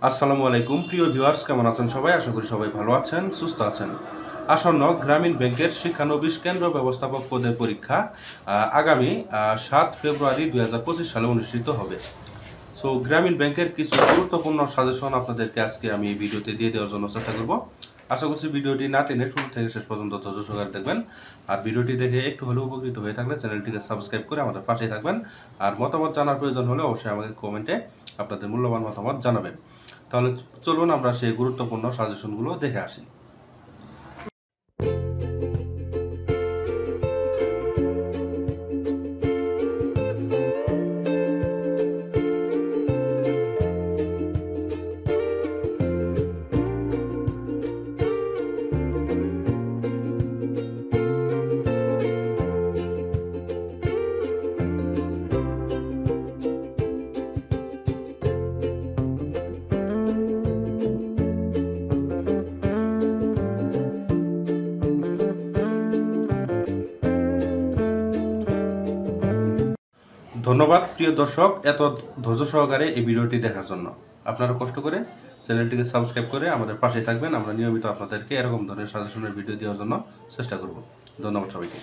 আসসালামু আলাইকুম প্রিয় ভিউয়ার্স, কেমন আছেন সবাই? আশা করি সবাই ভালো আছেন, সুস্থ আছেন। আসন্ন গ্রামীণ ব্যাংকের শিক্ষানবিশ কেন্দ্র ব্যবস্থাপক পদের পরীক্ষা আগামী 7 ফেব্রুয়ারি 2025 সালে অনুষ্ঠিত হবে। সো গ্রামীণ ব্যাংকের কিছু গুরুত্বপূর্ণ সাজেশন আপনাদেরকে আজকে আমি এই ভিডিওতে দিয়ে দেওয়ার জন্য চেষ্টা করব। আশা করছি ভিডিওটি না টেনে শুরু থেকে শেষ পর্যন্ত ধৈর্য সহকারে দেখবেন। আর ভিডিওটি দেখে একটু হলেও উপকৃত হয়ে থাকলে চ্যানেলটিকে সাবস্ক্রাইব করে আমাদের পাশেই থাকবেন। আর মতামত জানার প্রয়োজন হলে অবশ্যই আমাকে কমেন্টে আপনাদের মূল্যবান মতামত জানাবেন। তাহলে চলুন আমরা সেই গুরুত্বপূর্ণ সাজেশনগুলো দেখে আসি। ধন্যবাদ প্রিয় দর্শক, এত ধৈর্য সহকারে এই ভিডিওটি দেখার জন্য। আপনারা কষ্ট করে চ্যানেলটিকে সাবস্ক্রাইব করে আমাদের পাশে থাকবেন। আমরা নিয়মিত আপনাদেরকে এরকম ধরনের সাজেশনের ভিডিও দেওয়ার জন্য চেষ্টা করব। ধন্যবাদ সবাইকে।